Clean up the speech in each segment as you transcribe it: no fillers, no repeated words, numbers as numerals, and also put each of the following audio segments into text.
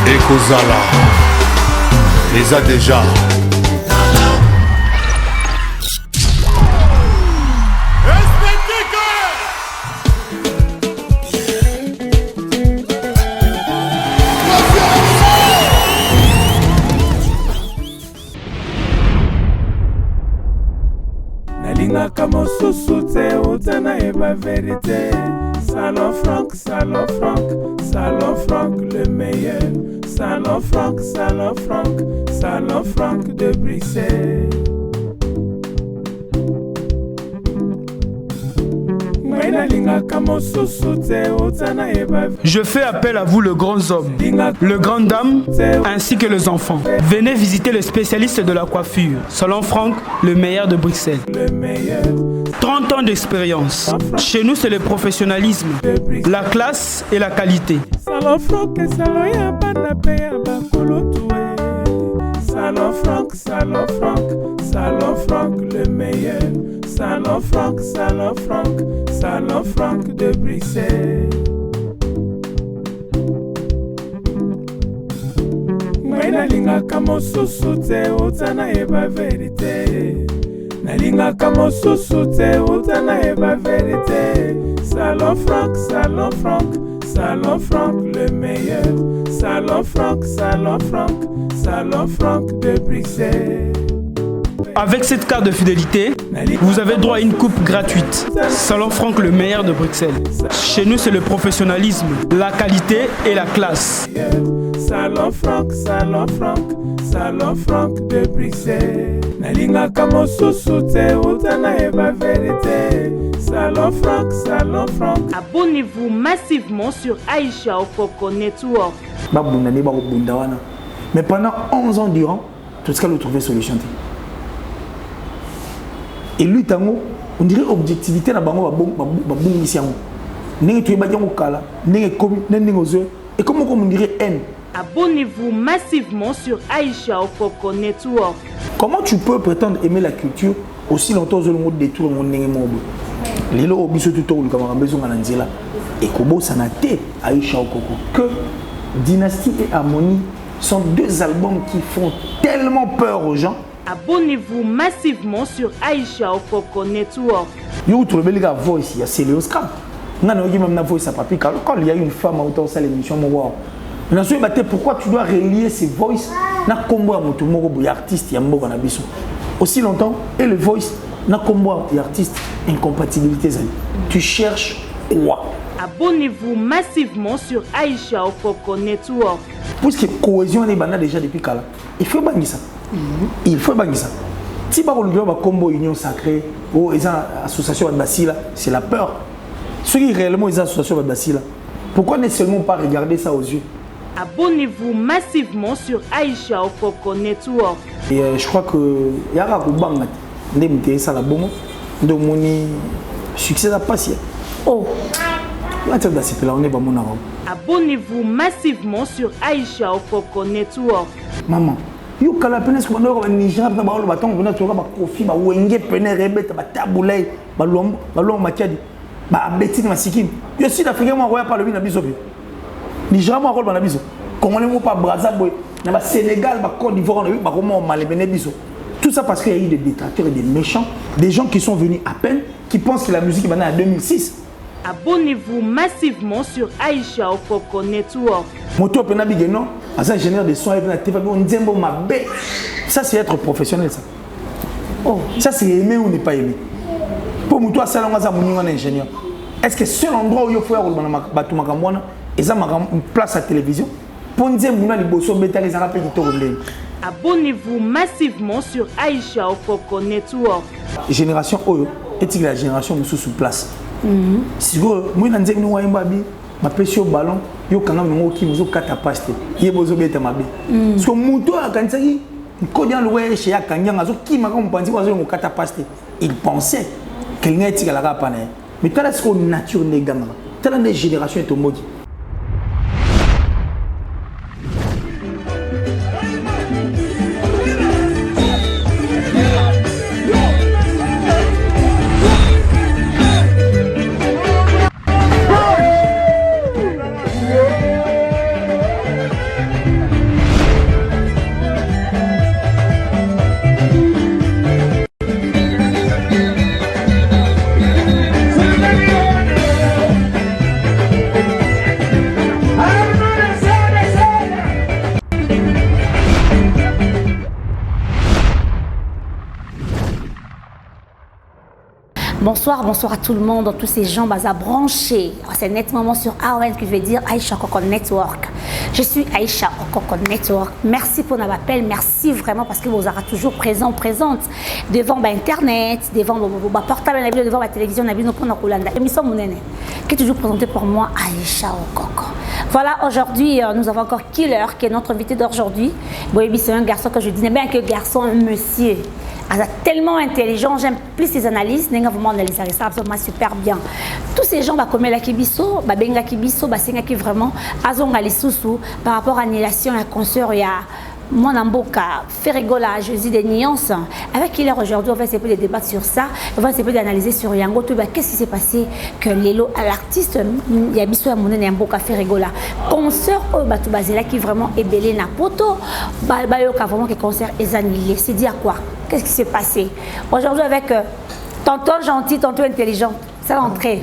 Ekozala eza déjà nalingaka mosusu te utana eba vérité. Salon Franck, Salon Franck, Salon Franck le meilleur. Salon Franck, Salon Franck, Salon Franck de Bruxelles. Je fais appel à vous, le grand homme, le grand dame, ainsi que les enfants. Venez visiter le spécialiste de la coiffure, Salon Franck, le meilleur de Bruxelles. 30 ans d'expérience. Chez nous, c'est le professionnalisme, la classe et la qualité. Salon Franck, Salon Franck, Salon Franck, Salon Franck le meilleur. Salon Franck, Salon Franck, Salon Franck de Bruxelles. Nalingaka mosusu te utana eba vérité. Nalingaka mosusu te utana eba vérité. Salon Franck, Salon Franck, Salon Franck le meilleur. Salon Franck, Salon Franck, Salon Franck de Bruxelles. Avec cette carte de fidélité, vous avez droit à une coupe gratuite. Salon Franck, le meilleur de Bruxelles. Chez nous, c'est le professionnalisme, la qualité et la classe. Salon Franck, Salon Franck, Salon Franck de Bruxelles. Nalingaka mosusu te utana eba vérité. Salon Franck, Salon Franck. Abonnez-vous massivement sur Aïcha Okoko Network. Mais pendant 11 ans durant, tout ce qu'elle a trouvé solution. Et lui, on dirait objectivité na bango ba mission. N'est tu ba jango kala, n'est comme n'est aux et comment on dirait haine. Abonnez-vous massivement sur Aïcha Okoko Network. Comment tu peux prétendre aimer la culture aussi longtemps que le monde détourne mon nez mobo. Lilo obiso tout le camara besoin na nzela et kobo sanate Aïcha Okoko que Dynastie et Harmonie sont deux albums qui font tellement peur aux gens. Abonnez-vous massivement sur Aïcha Okoko Network. Vous trouvez la voice, il y a Céléos Scram. On a même la voice à papier. Quand il y a une femme autant ça l'émission, pourquoi tu dois relier ces voices na combo à mon artiste, il y a un abisso. Aussi longtemps, et le voice na combo et artiste, incompatibilité. Tu cherches quoi? Abonnez-vous massivement sur Aïcha Okoko Network. Puisque cohésion est banale déjà depuis Kala. Il faut bannir ça. Il faut bannir ça. Si par exemple, combo union sacrée ou les associations de Basila, c'est la peur. Ceux qui réellement les associations de Basila, pourquoi ne seulement pas regarder ça aux yeux? Abonnez-vous massivement sur Aïcha Okoko Network. Et je crois que Yara Koubanga, Ndemte Salabongo, Domoni, succès à passer. Oh, abonnez-vous massivement sur Aïcha Okoko Network. Maman, you kala penes ko ndoko Niger na baolo batongo bona toka ba kofi ba wenge pene rebeta ba tabulay ba lom matiadi ba abeti na sikini. Yo sud africain mo roya par le na biso bi. Niger mo ko ba na biso. Congolais mo pas Brazzaville na ba Sénégal ba Côte d'Ivoire na ba comment mal bene biso. Tout ça parce qu'il y a eu des détracteurs et des méchants, des gens qui sont venus à peine, qui pensent que la musique est maintenant en 2006. Abonnez-vous massivement sur Aïcha Okoko Network. Moto Penabi Genon, ça génère des sons, ça c'est être professionnel ça. Oh, ça c'est aimer ou ne pas aimer. Pour moi, ça c'est un ingénieur. Est-ce que seul endroit où il faut avoir une place à la télévision pour nous dire abonnez-vous massivement sur Aïcha Okoko Network. Génération Oyo, est-il la génération sous place? Si vous avez un ballon, yo kanga ngo ki muzo kata paste yebozo beta mabe so muto akansaki kodia lowe chez akanyanga zo ki maka mpanzi wazo ngo kata paste il pensait qu'il n'était que la rapane mais tala ce nature negama tala les générations est au modi. Bonsoir à tout le monde, tous ces gens à brancher. C'est nettement sur AON que je vais dire Aïcha Okoko Network. Je suis Aïcha Okoko Network. Merci pour notre appel, merci vraiment parce que vous êtes toujours présente devant Internet, devant vos portables, devant la télévision, l'émission Mounene, qui est toujours présentée pour moi, Aïcha Okoko. Voilà, aujourd'hui, nous avons encore Killer, qui est notre invité d'aujourd'hui. C'est un garçon que je dis, bien que garçon, un monsieur. Elle est tellement intelligent, j'aime plus ses analyses, vraiment analyser ça absolument super bien. Tous ces gens comme la Kibiso, Benga Kibiso, Basenga qui vraiment azonga les sous par rapport à l'annulation et à concert, il y a mon amboka, Ferregola, Jésus des nuances. Avec qui aujourd'hui, on va essayer de débattre sur ça, on va essayer d'analyser sur Yango. Qu'est-ce qui s'est passé que l'artiste, il y a Bissou Amoune et Amboka Ferregola, concert au Batubazela qui vraiment est belé na poto, Bayoka vraiment que concert est annulé. C'est dire quoi? Qu'est-ce qui s'est passé aujourd'hui avec tantôt gentil, tantôt intelligent? C'est l'entrée.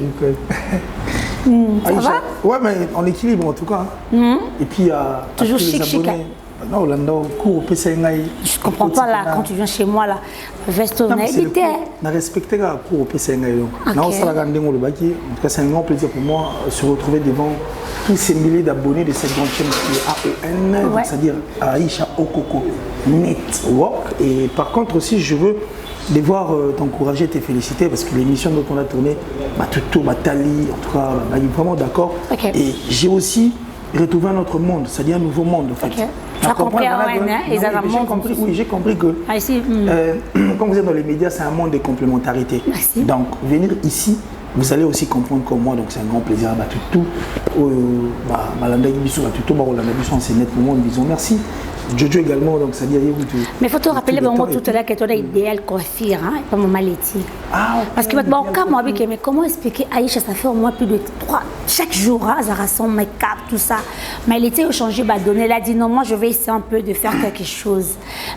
Ça va? Ouais, mais on équilibre en tout cas. Et puis, toujours chic. Non, je ne comprends pas là, quand tu viens chez moi, là, veste on a évité. Je respecte le cours au PCNA. C'est un grand plaisir pour moi de se retrouver devant tous ces milliers d'abonnés de cette grande chaîne qui est AON, c'est-à-dire Aïcha Okoko Network. Et par contre aussi, je veux devoir t'encourager et te féliciter parce que l'émission dont on a tourné, Tuto, Tali, en tout cas, vraiment d'accord. Et j'ai aussi retrouvé un autre monde, c'est-à-dire un nouveau monde en fait. Tu as compris Oui, j'ai compris que quand vous êtes dans les médias, c'est un monde de complémentarité. Merci. Donc, venir ici, vous allez aussi comprendre comme moi, donc c'est un grand plaisir. Tout, c'est net pour moi, disons merci. Jojo également, donc c'est-à-dire mais il faut te rappeler tout à l'heure que tu as idéal coiffure, hein, pas mon maléti. Parce que bon, mais comment expliquer Aïcha, ça fait au moins plus de 3 chaque jour, hein, ça rassemble make-up, tout ça. Mais l'été a changé, donné, elle a dit non, moi je vais essayer un peu de faire quelque chose.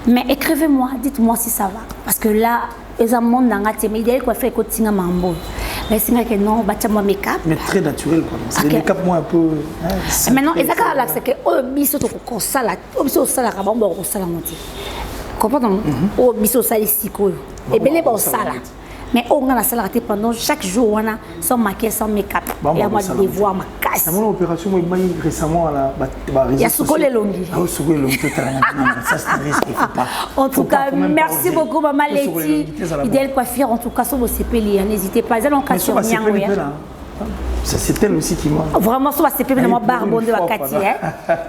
Mais écrivez-moi, dites-moi si ça va. Parce que là, les amants dans la télé, idéal coiffure, écoute, c'est un mambo. Mais c'est vrai que non, moi make-up. Mais très naturel, quoi. C'est des make-up moi un peu. Maintenant, et ça, c'est que oh, biso to ko sala, oh biso sala ka bombo ko sala monti. Comprends? Oh biso sala siko. Et belé ba sala. Mais on a la salle pendant chaque jour, on a sans maquillage, sans make-up. Et à moi de voir ma casse. Mon opération, moi, récemment, il y a Souko les longues. Souko les longues, ça c'est un risque, il ne faut pas. En tout cas, merci beaucoup, Maman Letty. Idéal coiffure, en tout cas, sur vos CP, n'hésitez pas. Elles ont qu'à sur ça c'est elle aussi qui m'a. Vraiment, ça c'est plus moi Barbon de Wakati,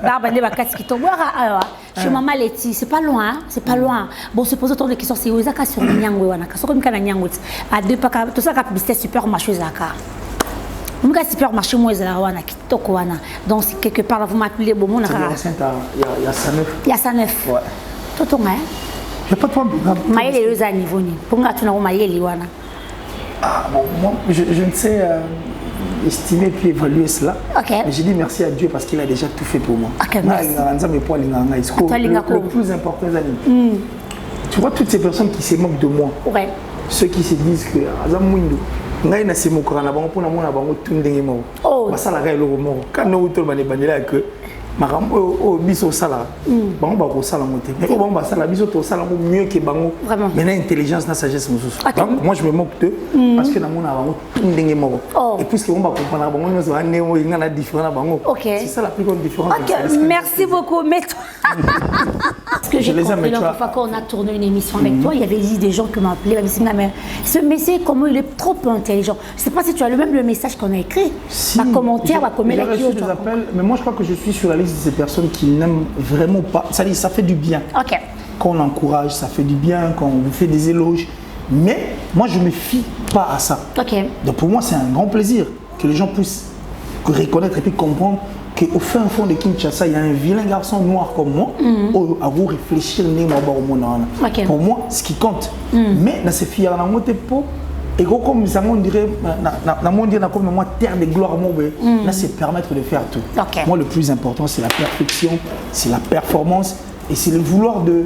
Barbon de Wakati qui tombe. Chez Maman Letty, c'est pas loin, c'est pas loin. Bon, se pose autant de questions, c'est où ça sur Nyango, on a qu'à sur comme kana Nyango. À deux pas tout ça, publicité supermarché Zaka. Mon gars supermarché moi ils ont qui toko wana. Donc si quelque part vous m'appelez bon mon il y a ça neuf. Il y a ça neuf. Ouais. Tout on hein. Il y a pas de problème. Maïe les deux niveau ni. Pour nga tu na maïe les wana. Ah bon, moi je ne sais estimer puis évaluer cela. Okay. Mais j'ai dit merci à Dieu parce qu'il a déjà tout fait pour moi. Okay, merci. Le plus important, tu vois toutes ces personnes qui se moquent de moi. Ouais. Ceux qui se disent que Azamouindou, ngai na se mokora na bango pona mona bango tundenge mo. Basala ga eloko mo. Kana utol bane banela que makambo o biso sala. Bango ba ko sala moté. Mais bango ba sala biso to sala mieux que bango. Mais na intelligence na sagesse mosusu. Donc moi je me moque d'eux parce que na mona bango tundenge mo. Et puisque on va comprendre bango nous va néo ngana différent na bango. C'est ça la plus grande différence. Merci beaucoup. Mais parce que j'ai compris la fois qu'on a tourné une émission avec toi, il y avait des gens qui m'ont appelé, ce message, comment il est trop intelligent. Je ne sais pas si tu as le même message qu'on a écrit. Si, ma commentaire, ma commentaire. J'ai reçu des appels, mais moi je crois que je suis sur la liste de ces personnes qui n'aiment vraiment pas. Ça dit, ça fait du bien. Ok. Quand on encourage, ça fait du bien, quand on vous fait des éloges. Mais moi je ne me fie pas à ça. Ok. Donc pour moi c'est un grand plaisir que les gens puissent reconnaître et puis comprendre qu'au fin fond de Kinshasa, il y a un vilain garçon noir comme moi, à vous réfléchir. Pour moi, ce qui compte. Mais dans ces filles, et comme on dirait, comme moi, terre de gloire, là, c'est permettre de faire tout. Moi, le plus important, c'est la perfection, c'est la performance et c'est le vouloir de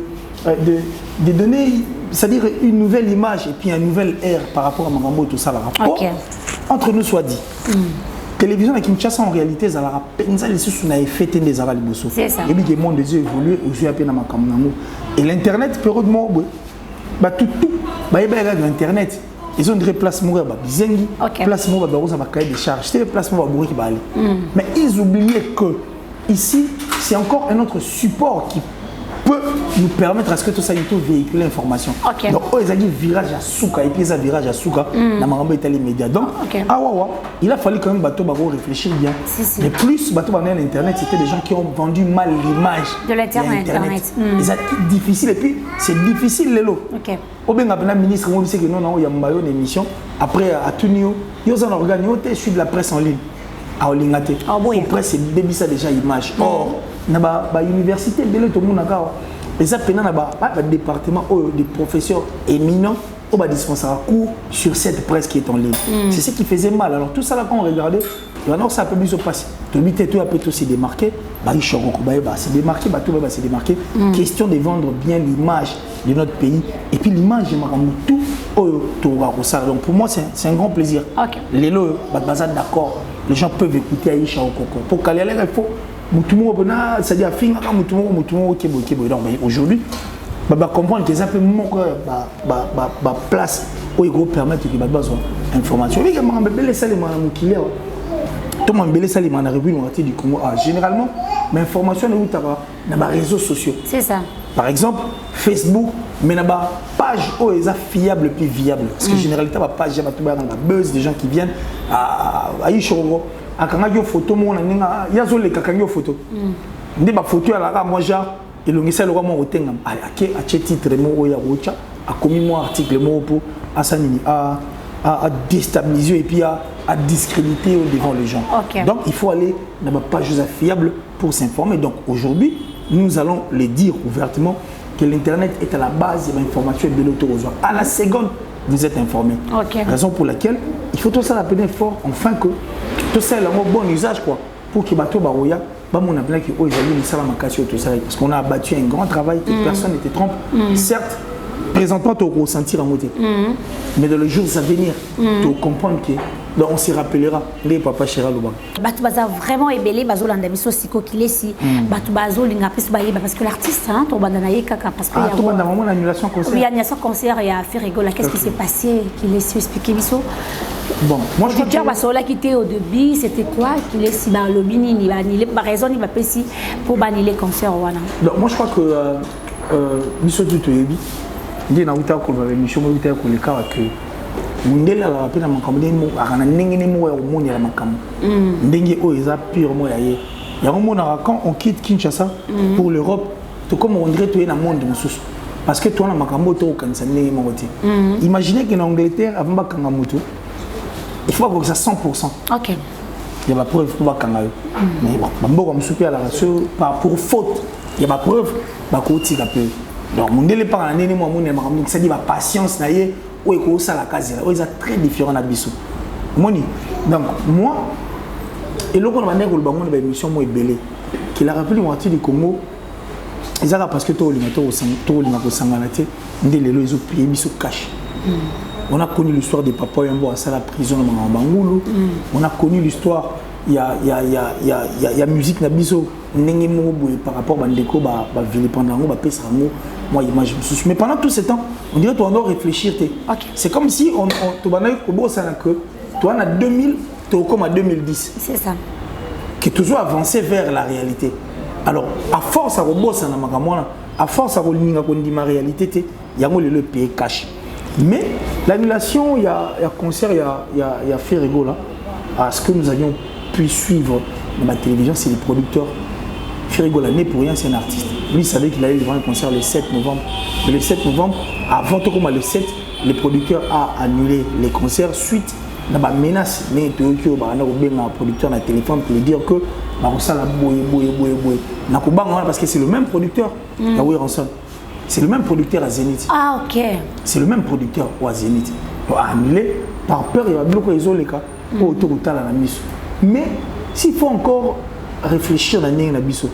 donner, c'est-à-dire une nouvelle image et puis un nouvel air par rapport à Magambo, tout ça, le rapport. Entre nous soit dit. Télévision à Kinshasa en réalité ça la penza les sous na effet des arabes bosso et puis le monde des yeux évolué aussi à peine ma caméra et l'internet période moi bah tout bah il y a l'internet ils ont une place mourir bizengi, place mourir barosa ba cahier de charge, c'est place mourir bourri qui va aller. Mais ils oubliaient que ici, c'est encore un autre support qui peut nous permettre à ce que tout ça YouTube véhicule l'information. Donc, ils ont dit virage à Souka et puis ils ont virage à Souka dans Marambo et les médias. Donc, il a fallu quand même bateau réfléchir bien. Mais plus bateau l'internet, c'était des gens qui ont vendu mal l'image de l'internet. C'est difficile et puis c'est difficile les lots. Au bien le ministre on sait que non il y a une émission après à Tunio, ils ont organisé je de la presse en ligne. À Olingate. La presse c'est baby ça déjà image. Or na ba université belé tout monde nakao. Et ça pendant ba département des professeurs éminents au ba dispenser cours sur cette presse qui est en ligne. C'est ce qui faisait mal. Alors tout ça là quand on regardait, alors ça peut bien se passer. Tout le temps après tout s'est démarqué, bah il choroko bah c'est démarqué, bah tout va se démarquer. Question de vendre bien l'image de notre pays et puis l'image de Maramutu au Toura ça. Donc pour moi c'est un grand plaisir. Les lots bah d'accord. Les gens peuvent écouter Aïcha Okoko. Pour qu'elle ait il faut c'est-à-dire donc aujourd'hui bah comprendre que ça peut bah place où il faut permettre que bah besoin information les gars m'a belé ça les manamukile tout m'a belé ça les manarébus du Congo généralement mais information nous dans les réseaux sociaux c'est ça par exemple Facebook mais là-bas page où est fiable plus viable parce que généralement la page il y a buzz des gens qui viennent à Aïcha akanga yo photo mona ninga yazo le kakango photo ndi ba photo ya la moi ja elongisa le roi mo otenga ake a titre mo ya rocha a commis moi article mo pour asanini à déstabiliser et puis à discréditer devant les gens. Donc il faut aller dans ma page fiable pour s'informer. Donc aujourd'hui, nous allons le dire ouvertement que l'internet est à la base de l'information et de l'autorisation. À la seconde, vous êtes informé. Raison pour laquelle il faut tout ça l'appeler fort, enfin que tout ça est un bon usage quoi, pour que bateau baroya, bah mon appelé que oh ils allaient ça la macassio tout ça parce qu'on a abattu un grand travail que personne n'était trompe. Certes, présentement tu ressentir en moitié, mais dans le jour à venir, tu comprendre que donc on se rappellera les papa chéra loba. Batu baza vraiment ébélé bazo landa biso siko kilesi batu bazo linga pes baye parce que l'artiste hein to banda naye kaka parce que to banda vraiment annulation concert. Oui, annulation concert et à faire rigoler qu'est-ce qui s'est passé qu'il est expliqué biso. Bon, moi je crois que ça qui était au début c'était quoi qu'il est si ba lobini ni ba ni ba raison ni ba pesi pour baniler concert wana. Donc moi je crois que biso tu yebi ndi na uta ko ba émission mo uta ko le ka que mundela la pena makambo mo akana ndenge ni mo ya omoni la makambo ndenge o eza purement ya ye ya omona quand on quitte Kinshasa pour l'Europe tout comme on dirait tu es dans monde mususu parce que toi na makambo to kanisa ndenge mo wote imaginez que en Angleterre avant bakanga mutu il faut avoir ça 100%. OK. Il y a la preuve pour bakanga mais bon mboko musupi à la ratio par pour faute il y a la preuve bakoti ka peu donc mundele par ndenge mo amoni makambo ça dit ba patience na ye. Oui, c'est la case là. Oui, c'est très différent d'Abisso. Moni. Donc moi, et le qu'on va dire que le bangon de l'émission moi est belé. Qu'il a rappelé moi du Congo. Ils ont parce que tout le monde au Sangalate, ndé les lois ils ont payé biso cash. On a connu l'histoire de Papa Yambo à la prison en Bangoulou. On a connu l'histoire. Il y a musique n'abiso ndenge mo par rapport à Bandeko ba ville pendant ba pesa mo. Moi, image. Mais pendant tout ce temps, on dirait que tu dois réfléchir. C'est comme si on te banait que toi, en 2000, tu es comme en 2010. C'est ça. Qui est toujours avancé vers la réalité. Alors, à force à rebosser à force à religner ma réalité, il y a le pays cash. Mais l'annulation, il y a concert, il y a fait rigolo là. À ce que nous avions pu suivre dans la télévision, c'est les producteurs. Firigo n'est pour rien, c'est un artiste. Lui, il savait qu'il allait devant un concert le 7 novembre. Mais le 7 novembre, avant tout comme le 7, le producteur a annulé les concerts suite à la menace. Mais un producteur dans le téléphone pour lui dire que parce que c'est le même producteur. C'est le même producteur à Zénith. Ah, ok. C'est le même producteur à Zénith. Il a annulé par peur, il va bloquer les autres cas autour de la mise. Mais s'il faut encore réfléchir dans les biso.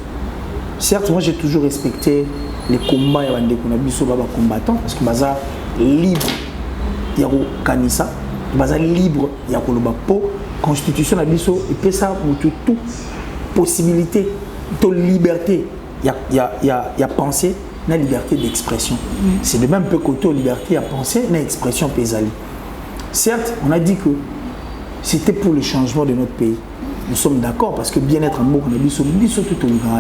Certes, moi j'ai toujours respecté les combats et les combattants parce que baza libre yako kanisa, baza libre yako lobapo, constitution na biso et puis ça tout possibilité de liberté, il y a pensée, la liberté d'expression. C'est de même peu côté liberté à penser, na expression pesali. Certes, on a dit que c'était pour le changement de notre pays. Nous sommes d'accord parce que bien-être en Moko, on a dit tout au grand.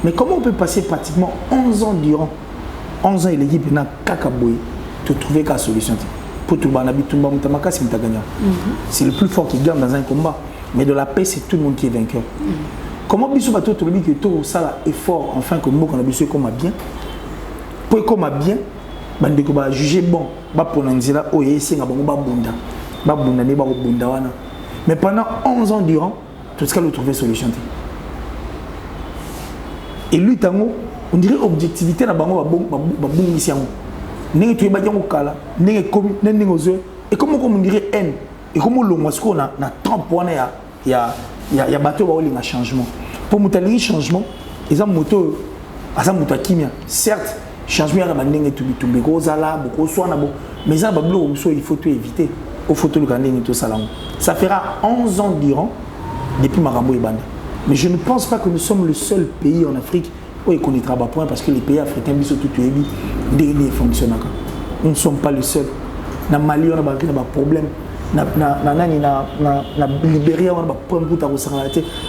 Mais comment on peut passer pratiquement 11 ans durant 11 ans, il est dit que Kakaboy, tu trouver qu'à solution. Pour tout le monde, c'est le plus fort qui gagne dans un combat. Mais de la paix, c'est tout le monde qui est vainqueur. Comment Bissou va tout le monde qui est tout ça effort, enfin que Moko, on a dit comme bien. Pour comme bien, on va juger bon, pour nous dire oh c'est un bon bunda, mais pendant 11 ans durant, tout ce qu'il a trouvé solution. Et lui tango, on dirait objectivité na bango ba bon mission. N'est tu ba jango kala, n'est comme n'est ozo et comme on dirait haine et comme le mosco na 30 points il y a bateau ba olinga changement. Pour mutali changement, ils ont moto asa mutakimia. Certes, changement ya bandenge tu beko zala boko soana bo mais ça bablo il faut tout éviter. Au photo le gandeng tout ça là. Ça fera 11 ans durant depuis Marambo et Banda. Mais je ne pense pas que nous sommes le seul pays en Afrique où il connaîtra pas point parce que les pays africains sont tout dernier fonctionnent. Nous ne sommes pas les seuls. Na Mali on a des problèmes. Na Libéria on a des problèmes pour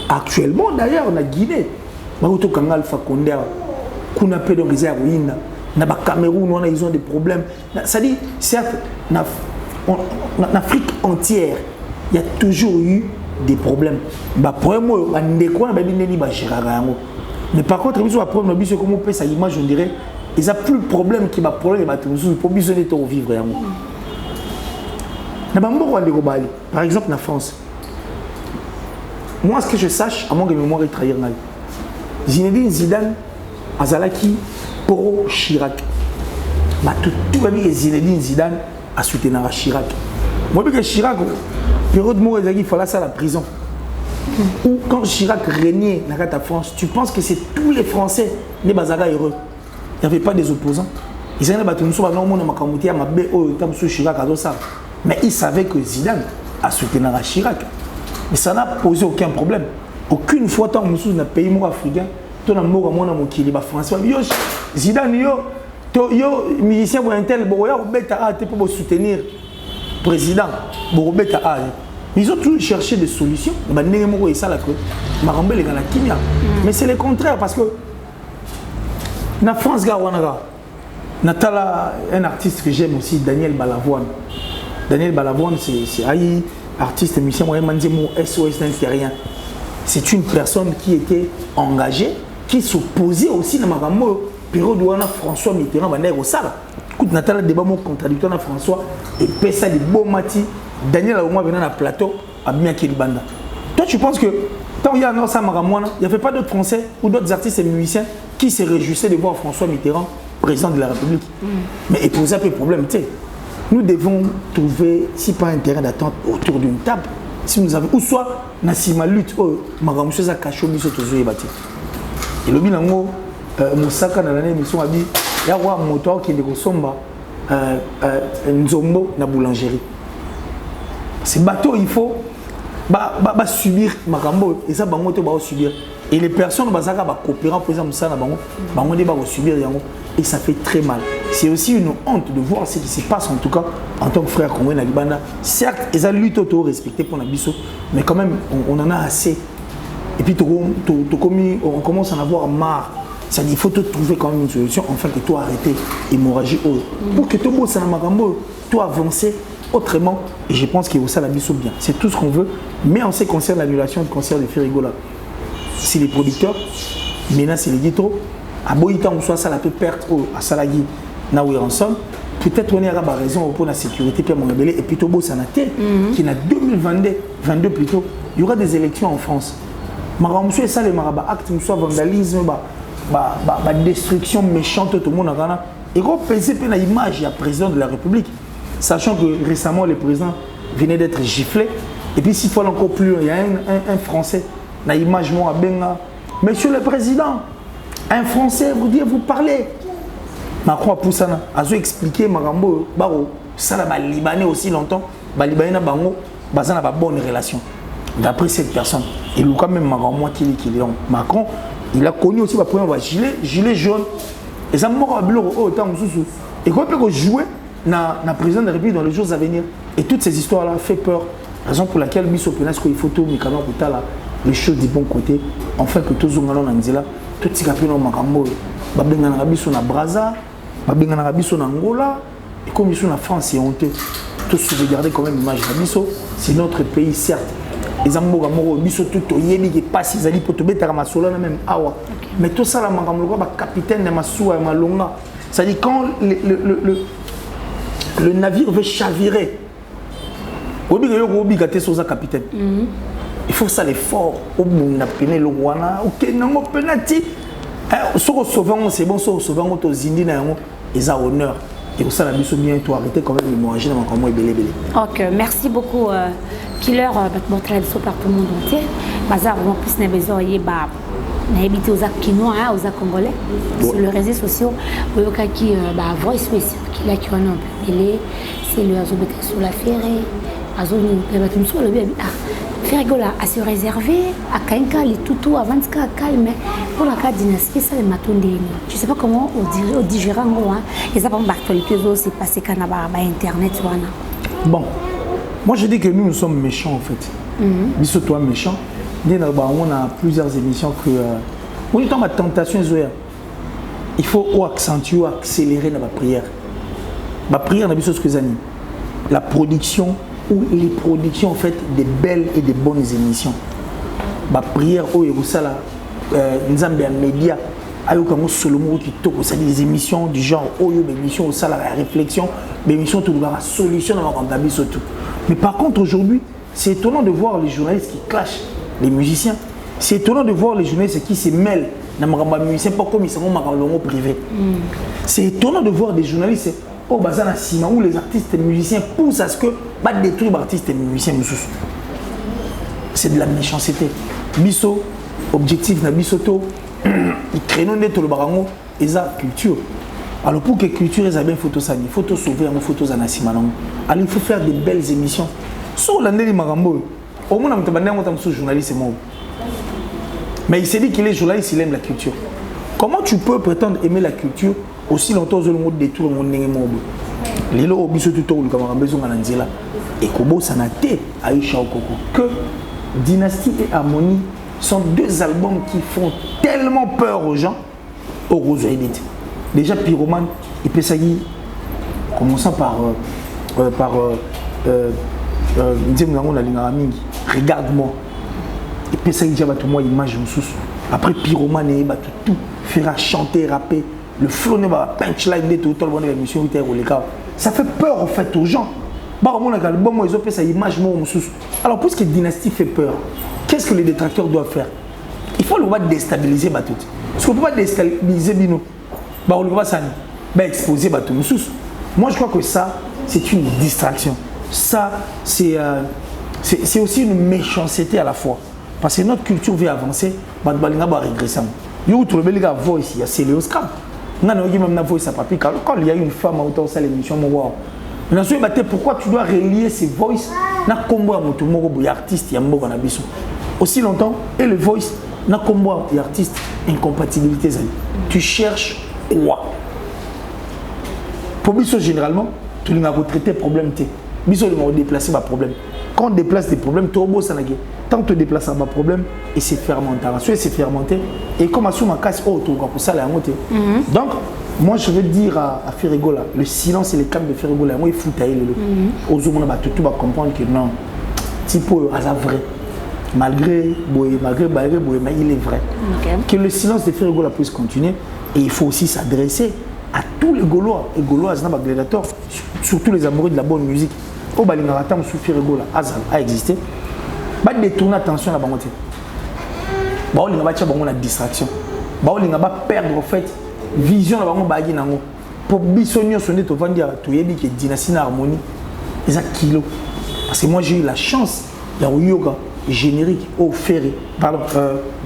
actuellement d'ailleurs on a Guinée. Maruto Kangal Fakonde kuna pedo réserve ina na Cameroun on a ils ont des problèmes. Ça dit certes en Afrique entière il y a toujours eu des problèmes. Mais par contre, il y a comment on peut sa image, on dirait, il y a plus de problème qui va problème pour besoin de vivre. Par exemple, en France, moi, ce que je sache, à mon mémoire est trahir. Zinedine Zidane, Azalaki, Poro, Chirac. Tout le monde Zinedine Zidane a soutenu Chirac. Moi, je Chirac, période où il fallait ça à la prison. Ou quand Chirac régnait dans la France, tu penses que c'est tous les Français les Bazaga heureux. Il n'y avait pas des opposants. Ils avaient battu Chirac. Mais ils savaient que Zidane a soutenu Chirac. Mais ça n'a posé aucun problème. Aucune fois, tant que nous sommes pays africain, tout le monde qui est français. Zidane, yo musicien pour un tel, pour soutenir le président. Ils ont toujours cherché des solutions. Mais c'est le contraire parce que en France, un artiste que j'aime aussi, Daniel Balavoine. Daniel Balavoine, c'est un artiste, musicien, SOS d'Intérien. C'est une personne qui était engagée, qui s'opposait aussi à la période où François Mitterrand va au Sala. Écoute, Nathalie, débat contradictoire à François et Pessa des beaux mati. Daniel a au moins venu à plateau à Miakeli Banda. Toi, tu penses que tant qu'il y a un Sam Ramouana, il n'y avait pas d'autres Français ou d'autres artistes et musiciens qui se réjouissaient de voir François Mitterrand président de la République. Mais et poser un peu le problème, tu sais. Nous devons trouver, si pas un terrain d'attente autour d'une table, si nous avons, ou soit Nassima lutte, Maramoucheza Kachobi sur tous les bâtiments. Et le bilan, Moussaka dans l'année émission a dit, il y a un moteur qui est de Somba, Nzombo, na boulangerie. Ces bateaux, il faut subir Makambo, et ça, va subir. Et les personnes qui coopérer pour ça, vont subir, et ça fait très mal. C'est aussi une honte de voir ce qui se passe, en tout cas, en tant que frère congolais dans Libanda. Certes, ils ont lutte auto-respecté pour Nabiso, mais quand même, on en a assez. Et puis, on commence à en avoir marre. Il faut te trouver quand même une solution, enfin que toi arrêter l'hémorragie. Pour que tout le monde s'en toi avancer autrement. Et je pense qu'il y a ça la biso bien. C'est tout ce qu'on veut. Mais en ce qui concerne l'annulation du concert de Férigola, c'est les producteurs, maintenant c'est les guitros. À Boïta, on soit ça la peut perdre à Salagui, là où ils en sommes. Peut-être on a raison pour la sécurité, Pierre Mongabélé, et plutôt beau Sanaté, qui est en 2022 plutôt, il y aura des élections en France. Maramoussou et ça, les marabas actes, soit vandalisme, destruction méchante, tout le monde a. Et quand on pense à l'image du président de la République, sachant que récemment le président venait d'être giflé, et puis s'il faut encore plus, il y a un Français, l'image moi à Benga, Monsieur le Président, un Français vous dit vous parlez. Macron a poussé à expliquer Marambo, ça là Libanais aussi longtemps, Libanais na bango, bazana ba bonne relation. D'après cette personne, et le quand même Macron, il a connu aussi le premier gilet jaune. Et ça m'a dit, et quand on peut jouer, na président de la République dans les jours à venir. Et toutes ces histoires-là fait peur. Raison pour laquelle Miso Penas, il faut tout, Mikano Koutala, les choses du bon côté, enfin que tous les gens ont tout ce qu'on a Makambo, Babengana Rabiso na Braza, Babengana Rabiso na Angola, et comme ils sont en France, c'est honteux. Tous sauvegarder quand même l'image de Rabiso, c'est notre pays, certes. Les amours, Biso tout au Yébi qui passe, ils allaient pour te mettre à Masola, même Awa. Mais tout ça, la Makambo, capitaine de Massoua et Malonga. C'est-à-dire quand le navire veut chavirer, capitaine. Il faut ça l'effort. Au bout de la le Rwanda, ok, non, penalty. Si on sauve, c'est bon, si on sauve, on aux Indiens, ils ont honneur. Et pour ça, la mission bien, tu arrêter quand même l'hémorragie dans le belé. Ok, merci beaucoup, Killer, pour montrer la par tout le monde entier. Bazar, en plus, on a besoin de habiter aux Kinois, aux Congolais. Sur les réseaux sociaux, il y a qui voice spécial qui est un peu belé. C'est le Azobet sur la ferrée. Ferrigola a se réservé à Kainka, les toutous avant de se calmer pour la carte dynastie, ça les matondés. Je ne sais pas comment on digère en gros. Et ça, par l'actualité, c'est passé quand on a Internet. Bon, moi je dis que nous sommes méchants en fait. Bisous toi méchant. On a plusieurs émissions que. On est dans ma tentation, il faut accentuer, accélérer dans ma prière. Ma prière, c'est ce que j'ai dit. La production ou les productions en fait des belles et des bonnes émissions. Ma prière au Yerusala, Nzambe à média, ayokango Solomon qui toque, c'est des émissions du genre Oyo, des émissions au salaire, la réflexion, des émissions tout le monde, la solution dans la rentabilité surtout. Mais par contre aujourd'hui, c'est étonnant de voir les journalistes qui clashent les musiciens. C'est étonnant de voir les journalistes qui se mêlent dans les musiciens, pas comme ils sont dans privé. C'est étonnant de voir des journalistes au Bazana Sima où les artistes et musiciens poussent à ce que détruire les artistes et musiciens. C'est de la méchanceté. Bisso, objectif na Bissoto, ils créent tout le barango et ça culture. Alors pour que la culture ait bien photo ça, il faut sauver les photos à Sima. Alors il faut faire des belles émissions. Sur l'année de Marambo, au moins on a journaliste. Mais il s'est dit qu'il est journaliste, il aime la culture. Comment tu peux prétendre aimer la culture aussi longtemps que le monde détruit le monde? Les lots au biso tout le camarade besoin d'Anzela et Kobo Sanate Aïcha Okoko. Que Dynastie et Harmonie sont deux albums qui font tellement peur aux gens. Au Rose Edit. Déjà Pyroman et Pesagi, commençant par regarde-moi. Et Pesagi dit tout moi image sous. Après Pyroman et tout fera chanter, rapper. Le flow n'est pas punchline de tout le monde de l'émission. Ça fait peur en fait aux gens. Alors puisque Dynastie fait peur, qu'est-ce que les détracteurs doivent faire? Il faut le déstabiliser tout. Parce qu'on ne peut pas déstabiliser Bino. On ne peut pas exposer tout. Moi je crois que ça c'est une distraction. Ça c'est aussi une méchanceté à la fois. Parce que notre culture veut avancer, va régresser. Il y a une voice, il y a Céléos Scrap. Quand il y a une femme autour de l'émission, pourquoi tu dois relier ces voices na combo à moto artiste ya mboka na biso aussi longtemps et le voice na combo ya artiste incompatibilité zali tu cherches quoi pour biso généralement tu n'as pas traité problème té biso le déplacer ba problème quand on déplace des problèmes turbo ça nagé tant te déplacer un problème et c'est fermentation et c'est fermenté et comme à ma casse autour pour ça la monter donc moi je veux dire à Ferrigola, le silence et les calmes de Ferrigola, moi il faut tailler le aux hommes tout va comprendre que non, tipo à la vraie, malgré mais il est vrai. Que le silence de Ferrigola puisse continuer et il faut aussi s'adresser à tous les Gaulois et Gauloises dans gladiateurs, surtout les amoureux de la bonne musique. Au Balingaratam sous Ferrigola a existé, bah détourner attention à la banque. Bah on va tirer la distraction, bah on va perdre en fait. Vision là-bas, on va pour bisogner sonner to vendre to yebi que Dynastie Harmonie ils a kilo parce que moi j'ai eu la chance d'avoir yoga générique au Ferry pardon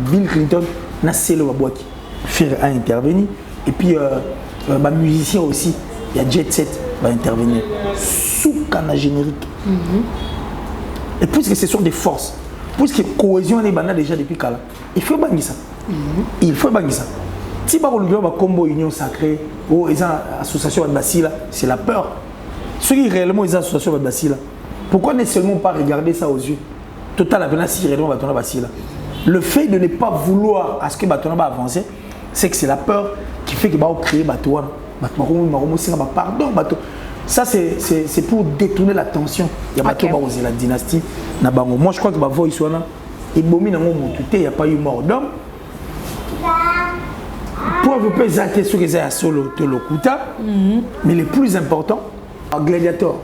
Bill Clinton na selo wa boaki Ferry a intervenu et puis ma musicien aussi il y a Jet Set va intervenir sous canal générique et puisque ce sont des forces puisque cohésion est banale déjà depuis Kala il faut banir ça il faut banir ça. Si par le combo union sacrée ou les associations de Basila, c'est la peur. Ceux qui réellement les associations Basila, pourquoi ne seulement pas regarder ça aux yeux? Total Avena si réellement Batona Basila. Le fait de ne pas vouloir à ce que Batona va avancer, c'est que c'est la peur qui fait que va créer Batouana. Pardon, Bateau. Ça, c'est pour détourner l'attention. Il y a Bateau la dynastie. Moi, je crois que Bavo Iswana, il n'y a pas eu mort d'homme. Pour vous poser la question que c'est solo de l'Okuta, mais le plus important, gladiateur,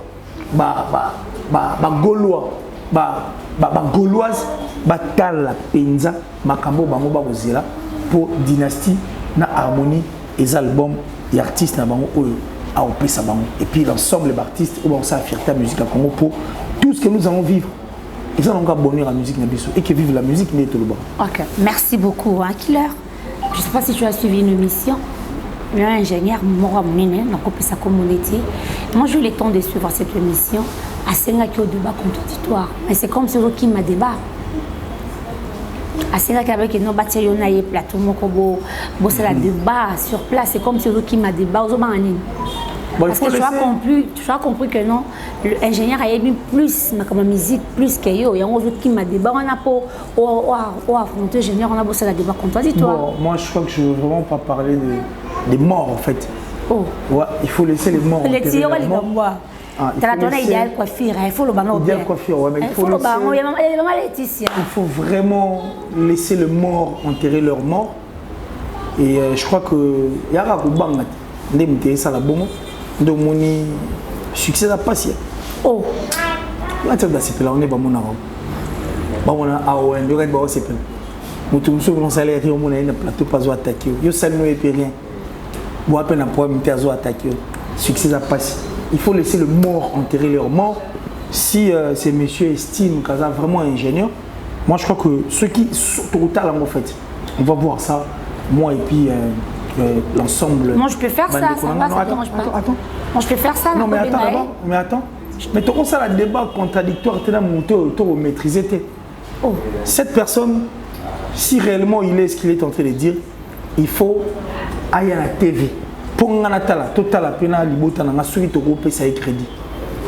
Gaulois, Gauloise, Tal Penza, Makambo Bango Babozela pour dynastie, na harmonie, les albums, les artistes na Bango à Opesa Bango. Et puis l'ensemble des artistes où on s'est fierté la musique à Congo pour tout ce que nous allons vivre. Et ça, on va bonheur à la musique Nabiso et que vive la musique, mais tout le bon. Ok, merci beaucoup, hein, Killer. Je ne sais pas si tu as suivi une émission. Il y a un ingénieur, Mora Mounine, dans sa communauté. Moi, j'ai eu le temps de suivre cette émission. À Sengaki au débat contradictoire. Mais c'est comme si qui m'a débat. À Sengaki avec nos bâtiments, on a eu plateau, c'est la débat sur place. C'est comme si qui m'a débat aux hommes. Parce que tu as compris que non, l'ingénieur a mis plus ma musique, plus que yo. Il y a un autre qui m'a débat. On a pour affronter l'ingénieur, on a bossé la débat contradictoire. Bon, moi, je crois que je ne veux vraiment pas parler des morts en fait. Oh. Ouais, il faut laisser les morts. Les tirs, les gambois. Tu as donné idéal coiffure, il faut le ballon. Idéal coiffure, ouais, mais il faut le ballon. Il faut vraiment laisser les morts enterrer leurs morts. Et je crois que il y a un bang, ndemte ça la bonne. De mon succès à passer. Oh. Là, tu as c'est là, on est bon mon on a AON, il y a un c'est plein. Nous tous nous salaire, on a un plateau pas attaquer. Yo ça ne fait rien. Bon à peine un problème t'as attaquer. Succès à passer. Il faut laisser le mort enterrer leur mort. Si ces messieurs estiment qu'ils sont vraiment ingénieurs, moi je crois que ceux qui sont au talent en fait, on va voir ça. Moi et puis l'ensemble. Moi je peux faire ça, ça va, ça ne dérange pas. Attends. Moi je peux faire ça. Non mais attends d'abord, mais attends. Mais tu commences à la débat contradictoire, tu as monté autour maîtriser. Oh. Cette personne, si réellement il est ce qu'il est en train de dire, il faut aller à la TV. Pour Nganatala, total la pena libota na suri to groupe ça crédit.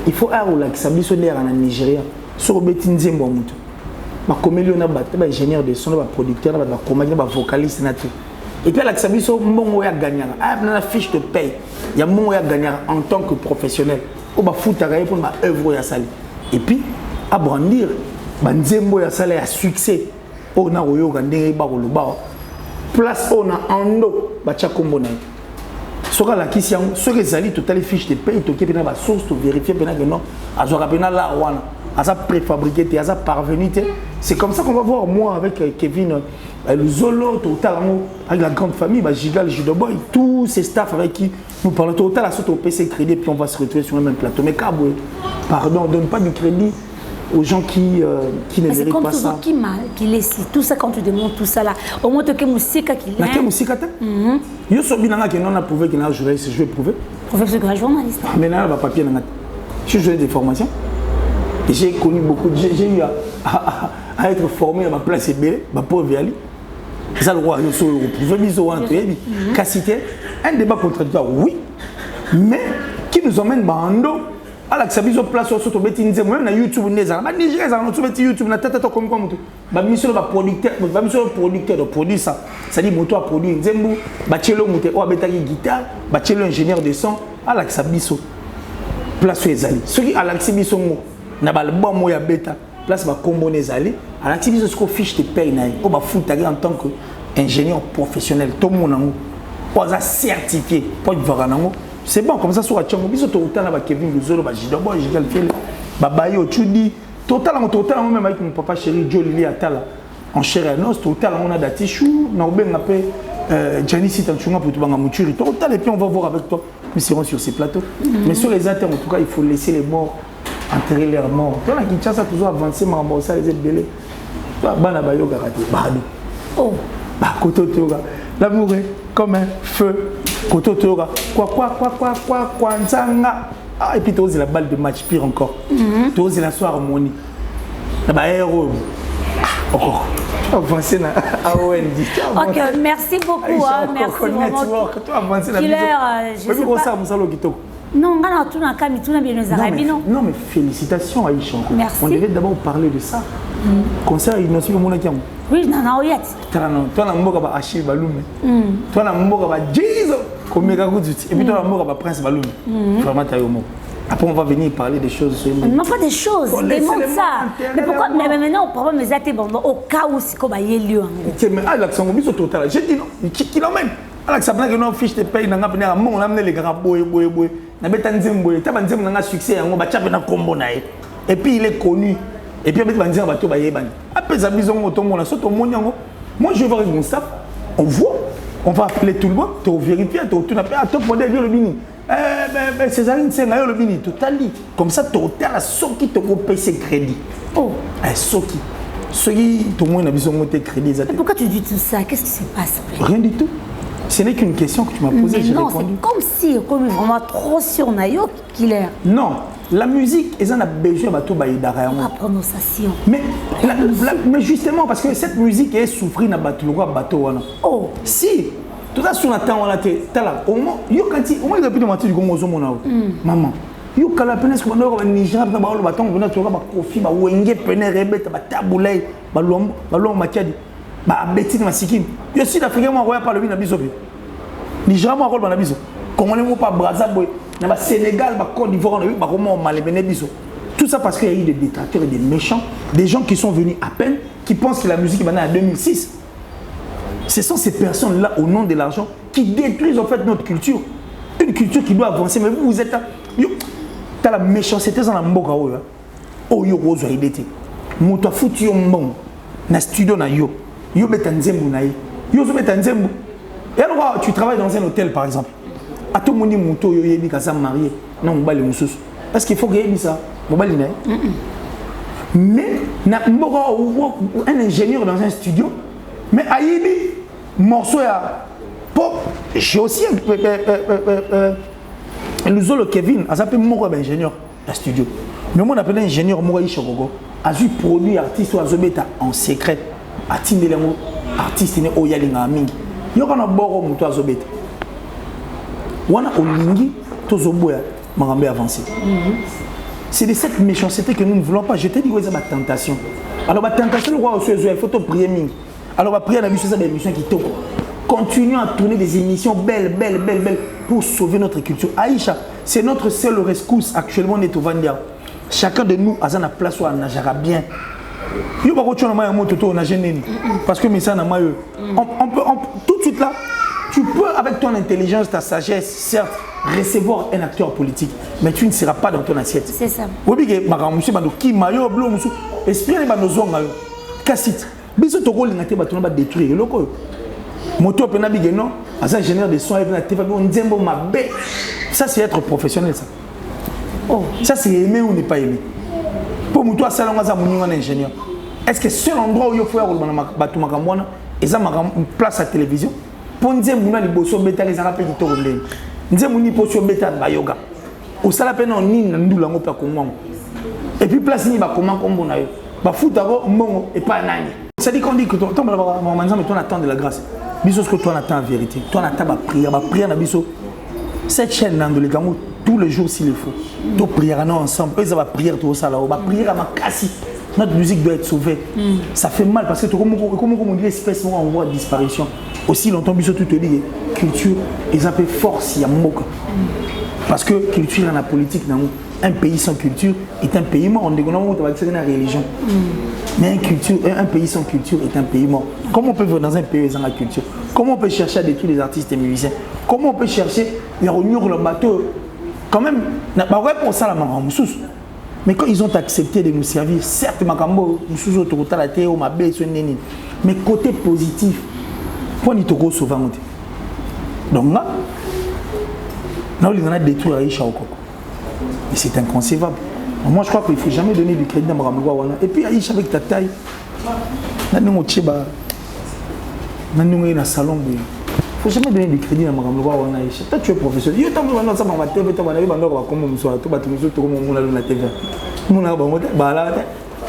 Il faut aller au lac Sabiso en Nigeria sur Betinzembo mutu. Ma comédien na ba ingénieur de son, ba producteur, ba comédien, ba vocaliste na tout. Et puis, à Biso, mon a gagné. La fiche de paye. Il y a mon a gagné en tant que professionnel. On va foutre pour ma œuvre à saler. Et puis, à brandir, Banzembo a salé à succès. On a eu un place on a en dos, Bachakombo. Sera la question, ce que Zali, toutes les fiches de paye, tu as la source, tu vérifies que non, à Zorapena la Wana, à sa préfabriqué, à sa parvenu. C'est comme ça qu'on va voir, moi, avec Kevin. Le Zolo, Total, avec la grande famille, Gigal, Judoboy, tous ces staffs avec qui nous parlons Total, à sauter au PC crédit, puis on va se retrouver sur le même plateau. Mais Kaboué, pardon, on ne donne pas du crédit aux gens qui ne méritent pas ça. C'est comme qui laisse tout ça quand tu demandes tout ça là. Au moins, tu as musique qui l'est. Tu as musique qui yo sobi nanga qui non a prouvé qu'il a journaliste, je vais prouver. Prouver que c'est journaliste. Mais là, il va papier nanga. Je suis des formations. J'ai connu beaucoup, j'ai eu à être formé à ma place et belle, ma pauvre Ali. Ça le roi, je suis un débat contradictoire, oui, mais qui nous emmène bando à la Xabiso place sur ce même na YouTube neza ba Nigeria za no tubeti YouTube na tata comme ba mission ba producteur de produire ça ça dit moto a produire nzembu ba chelo muté o betaki guitare ba chelo ingénieur de son à la Xabiso place sur ezali ceux qui à la Xabiso na ba album ya beta place ba combo nezali à la Xabiso ce qu'on fiche te paye na o ba foutari en tant que ingénieur professionnel tout mon nango o za certifié pour voir nango. C'est bon, comme ça, sur la Tchongo, bisous, total, avec Kevin Luzolo, Jidobo, Jigal Fiel, Babayo, Chudi, total, même avec mon papa chéri, Joe Lili Atala, en chair et en os, total, on a Datichou, Norben appelle Janice Tanchunga pour tout le monde, total, et puis on va voir avec toi, nous serons sur ces plateaux. Mais sur les internes, en tout cas, il faut laisser les morts enterrer leurs morts. Toi, la Kinshasa, toujours avancé, mais ça, les aides Banabayo, Garate, Bado. Oh, Koto Toga, l'amour est comme un feu. Koto Toga, quoi, Nzanga. Ah, et puis tu oses la balle de match, pire encore. Tu oses la soirée harmonie. Là-bas, héros. Encore. Avancé dans AON. Ok, merci beaucoup. Merci vraiment. Killer, je sais pas. Non, on a tout dans le tout bien nos arabes, non. Non, mais félicitations Aïcha. Merci. On devait d'abord parler de ça. Concert innocent comme on a dit. Oui, non, non, oui. Toi, on a mboka ba Achille Baloum. Toi, on a mboka ba Jesus. Comme Mega Goudut. Et puis toi, on a mboka ba Prince Baloum. Vraiment, tu as eu mot. Après, on va venir parler des choses. Non, pas des choses. Démontre ça. Mais pourquoi? Mais maintenant, on peut me dire au cas où c'est comme il y a lieu. Mais Alex, on a total. J'ai dit non. Qui l'emmène? Alex, ça prend que nous fiche de paye. On a venu à mon amener les gars boy. On a mis un zimboy. Tu as un succès. On va faire un combo. Et puis il est connu. Et puis on va dire bateau bayeban. Après ça bison auto mon saute au monde. Moi je vais voir mon staff. On voit. On va appeler tout le monde. Tu vérifies. Tu n'as pas top modèle le bini. Césarine c'est le bini totally. Comme ça tu as ce qui te paye ses crédits. Oh. Ce qui tout le monde a besoin de tes crédits. Pourquoi tu dis tout ça? Qu'est-ce qui se passe? Rien du tout. Ce n'est qu'une question que tu m'as posée. Non, c'est comme si on est vraiment trop sur Nayo qu'il est. Non. La musique, ils en ont besoin de tout derrière moi. La prononciation. Mais justement, parce que cette musique est souffrir dans le bateau. Oh. Si, tout ça sur la temps, on a été là. Au moins, il y a des gens qui ont maman. Il y a des gens qui ont Niger, qui ont bateau, qui ont coffee, qui ont rebet, taboulay, betine masikin. Il y a aussi d'Africains qui ont parlé de biso. Niger, qui ont parlé de biso. Congolais, qui ont parlé de dans le Sénégal, dans Côte d'Ivoire, tout ça parce qu'il y a eu des détracteurs et des méchants, des gens qui sont venus à peine, qui pensent que la musique est maintenant en 2006. Ce sont ces personnes-là, au nom de l'argent, qui détruisent en fait notre culture. Une culture qui doit avancer. Mais vous êtes là. Tu as la méchanceté dans la mboka. Oh, yo, rose, il était. Mouta foutu yo mbon. Na studio na yo. Yo betanzembu na yo. Yo betanzembu. Et alors, tu travailles dans un hôtel par exemple. À tout le monde, il y a des gens mariés. Non, on va les moussos. Parce qu'il faut qu'il y ait ça. Mais, un ingénieur dans un studio, mais Aïbi, morceau à pop, j'ai aussi le Kevin, a s'appelé Moro ingénieur dans le studio. Mais moi, on appelle ingénieur Moro Ishogogo. A vu produit artiste ou a zobeta en secret. A tindé artiste né Oyalinga Mingi. Yo kana boro muto a zobeta. Wana olingi tozoboya marambe avancé. C'est de cette méchanceté que nous ne voulons pas. Je t'ai dit que c'est ma tentation. Alors ma tentation, il faut te prier. Alors ma prière, c'est des émissions qui toquent. Continuons à tourner des émissions belles pour sauver notre culture. Aïcha, c'est notre seule rescousse actuellement. On est au Vandia. Chacun de nous a sa place où on nagera bien. Parce que on peut tout de suite là. Tu peux, avec ton intelligence, ta sagesse, certes, recevoir un acteur politique, mais tu ne seras pas dans ton assiette. C'est ça. Oui, mais qui mayo blo musu, esprit ba nozo ngayo. Kassit. Biso toko lingate ba tona ba détruire loko. Moto pena bigeno, as ingénieur de son et na TV on nzembo mabe. Ça c'est être professionnel ça. Oh, ça c'est aimer ou ne pas aimer. Pour moto a salonga za muninga na ingénieur. Est-ce que seul endroit où il faut faire ba tuma kamwana, eza une place à télévision? Pour nous dire que nous avons des gens qui ont été en nous avons des gens qui yoga. Au salaire, nous avons des gens et puis, place ni ba comment on a eu. Ba foot d'abord, mon et pas nani. Ça dit qu'on dit que toi, on attend de la grâce. Biso, ce que toi, on attend en vérité. Toi, on attend ma prière na biso. Cette chaîne, dans le Gamou, tous les jours s'il le faut. Nous prions ensemble. Eux, ça va prier tout ça là. On va prier à ma casse. Notre musique doit être sauvée. Ça fait mal parce que comme on dit, l'espèce on voit disparition. Aussi longtemps, biso tout te dit, culture, ils appellent force, il y a moka. Parce que culture dans la politique, un pays sans culture est un pays mort. On dit qu'on va dire la religion. Mais un pays sans culture est un pays mort. Comment on peut vivre dans un pays sans la culture? Comment on peut chercher à détruire les artistes et musiciens? Comment on peut chercher à réunir le bateau? Quand même, pour ça, mais quand ils ont accepté de nous servir, certes, mais côté positif, pour nous togo souvent. Donc là, on a détruit Aïcha Okoko. Et c'est inconcevable. Moi, je crois qu'il ne faut jamais donner du crédit à Maramouwa. Et puis Aïcha avec ta taille, on a un salon. Il ne faut jamais donner du crédit à Maramouwa. Toi, tu es professionnel. Tu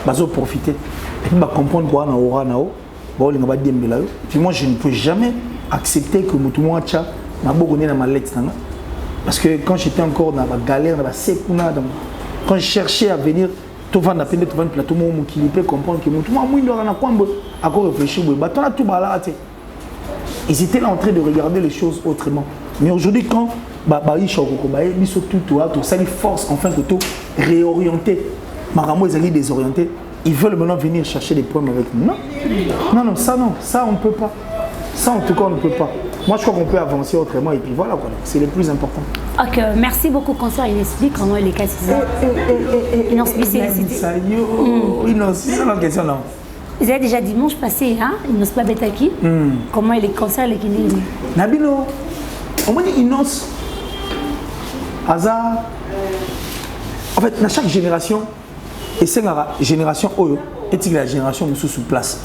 vas profiter. Et puis, comprendre quoi on aura. Puis moi, je ne peux jamais accepter que tout le monde a ma lettre. Parce que quand j'étais encore dans la galère, dans la sécuna, quand je cherchais à venir, tout le monde plateau, qui peut comprendre que tout le monde a encore réfléchi. Ils étaient là en train de regarder les choses autrement. Mais aujourd'hui, quand ça les force enfin que tout réorienter, ils désorientés, ils veulent maintenant venir chercher des problèmes avec nous. Non, ça on ne peut pas. Ça en tout cas on ne peut pas. Moi je crois qu'on peut avancer autrement et puis voilà quoi. C'est le plus important. Ok, merci beaucoup concert. Il explique comment il est cassé. C'est la question non. Vous avez déjà dimanche passé, hein? Il n'ose pas Betaki. Comment il est concert les Guinéens? Nabino, on m'a dit Inos. Hasard. En fait, dans chaque génération, et c'est la génération Oyo, et la génération sous place.